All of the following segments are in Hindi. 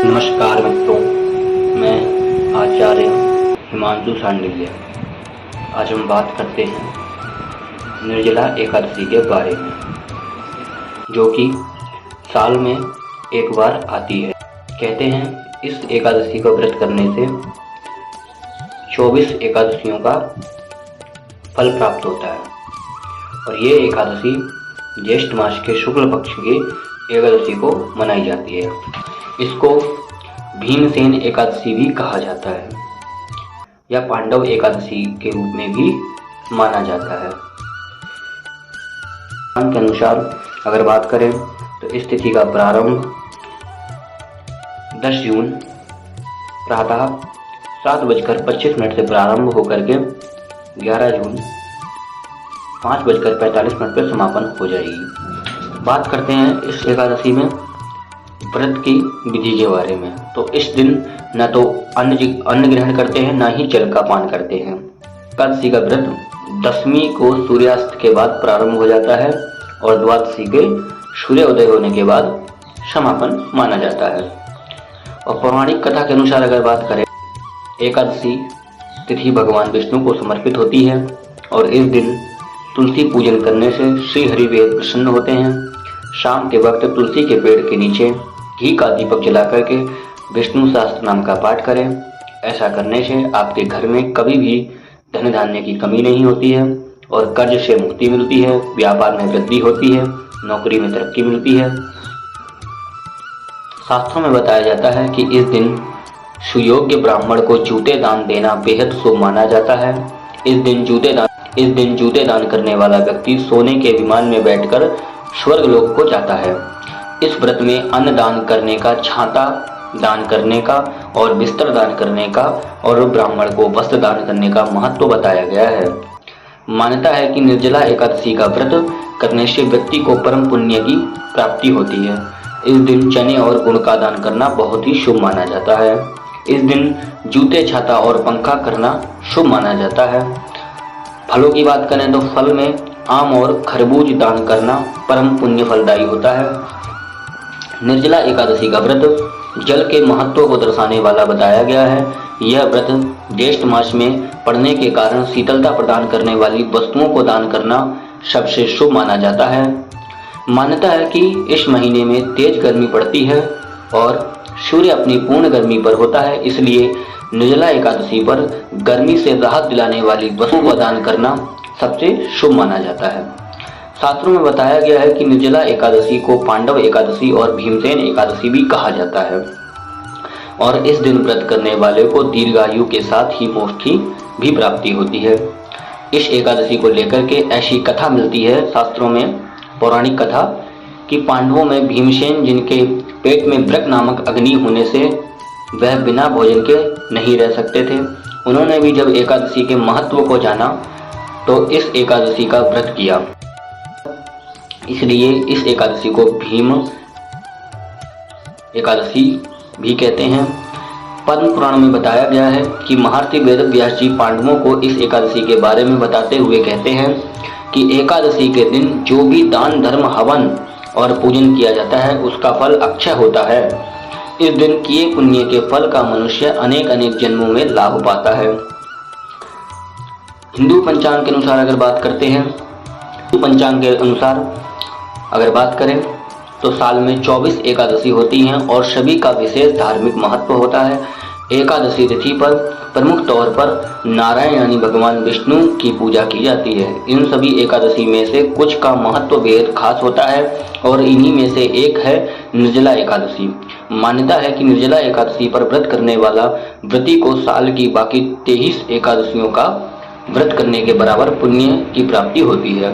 नमस्कार मित्रों, मैं आचार्य हिमांशु सांडिल्य। आज हम बात करते हैं निर्जला एकादशी के बारे में, जो कि साल में एक बार आती है। कहते हैं इस एकादशी का व्रत करने से 24 एकादशियों का फल प्राप्त होता है और ये एकादशी ज्येष्ठ मास के शुक्ल पक्ष की एकादशी को मनाई जाती है। इसको भीमसेन एकादशी भी कहा जाता है या पांडव एकादशी के रूप में भी माना जाता है। के अनुसार अगर बात करें तो इस तिथि का प्रारंभ 10 जून प्रातः 7:25 से प्रारंभ होकर के 11 जून 5:45 पर समापन हो जाएगी। बात करते हैं इस एकादशी में व्रत की विधि के बारे में। तो इस दिन न तो अन्न ग्रहण करते हैं, न ही जल का पान करते हैं। एकादशी का व्रत दशमी को सूर्यास्त के बाद प्रारंभ हो जाता है और द्वादशी के सूर्य उदय होने के बाद समापन माना जाता है। और पौराणिक कथा के अनुसार अगर बात करें, एकादशी तिथि भगवान विष्णु को समर्पित होती है और इस दिन तुलसी पूजन करने से श्री हरि बेहद प्रसन्न होते हैं। शाम के वक्त तुलसी के पेड़ के नीचे घी का दीपक जला करके विष्णु सहस्त्र नाम का पाठ करें। ऐसा करने से आपके घर में कभी भी धन धान्य की कमी नहीं होती है और कर्ज से मुक्ति मिलती है, व्यापार में वृद्धि होती है, नौकरी में तरक्की मिलती है। शास्त्रों में बताया जाता है कि इस दिन सुयोग्य ब्राह्मण को जूते दान देना बेहद शुभ माना जाता है। इस दिन जूते दान करने वाला व्यक्ति सोने के विमान में बैठकर स्वर्ग लोक को जाता है। इस व्रत में अन्न दान करने का, छाता दान करने का और बिस्तर दान करने का और ब्राह्मण को वस्त्र दान करने का महत्व बताया गया है। मान्यता है कि निर्जला एकादशी का व्रत करने से व्यक्ति को परम पुण्य की प्राप्ति होती है। इस दिन चने और गुड़ का दान करना बहुत ही शुभ माना जाता है। इस दिन जूते, छाता और पंखा करना शुभ माना जाता है। फलों की बात करें तो फल में आम और खरबूज दान करना परम पुण्य फलदायी होता है। निर्जला एकादशी का व्रत जल के महत्व को दर्शाने वाला बताया गया है। यह व्रत ज्येष्ठ मास में पड़ने के कारण शीतलता प्रदान करने वाली वस्तुओं को दान करना सबसे शुभ माना जाता है। मान्यता है कि इस महीने में तेज गर्मी पड़ती है और सूर्य अपनी पूर्ण गर्मी पर होता है, इसलिए निर्जला एकादशी पर गर्मी से राहत दिलाने वाली वस्तुओं का दान करना सबसे शुभ माना जाता है। शास्त्रों में बताया गया है कि निर्जला एकादशी को पांडव एकादशी और भीमसेन एकादशी भी कहा जाता है और इस दिन व्रत करने वाले को दीर्घायु के साथ ही मोक्ष की भी प्राप्ति होती है। इस एकादशी को लेकर के ऐसी कथा मिलती है शास्त्रों में, पौराणिक कथा, कि पांडवों में भीमसेन, जिनके पेट में ब्रक नामक अग्नि होने से वह बिना भोजन के नहीं रह सकते थे, उन्होंने भी जब एकादशी के महत्व को जाना तो इस एकादशी का व्रत किया। इसलिए इस एकादशी को भीम एकादशी भी कहते हैं। पद्म पुराण में बताया गया है कि महर्षि वेद व्यास जी पांडवों को इस एकादशी के बारे में बताते हुए कहते हैं कि एकादशी के दिन जो भी दान, धर्म, हवन और पूजन किया जाता है उसका फल अक्षय होता है। इस दिन किए पुण्य के फल का मनुष्य अनेक अनेक जन्मों में लाभ पाता है। हिंदू पंचांग के अनुसार अगर बात करते हैं, हिंदू पंचांग के अनुसार अगर बात करें तो साल में 24 एकादशी होती हैं और सभी का विशेष धार्मिक महत्व होता है। एकादशी तिथि पर प्रमुख तौर पर नारायण यानी भगवान विष्णु की पूजा की जाती है। इन सभी एकादशी में से कुछ का महत्व बेहद खास होता है और इन्हीं में से एक है निर्जला एकादशी। मान्यता है कि निर्जला एकादशी पर व्रत करने वाला व्रती को साल की बाकी 23 एकादशियों का व्रत करने के बराबर पुण्य की प्राप्ति होती है।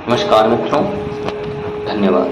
नमस्कार मित्रों, धन्यवाद।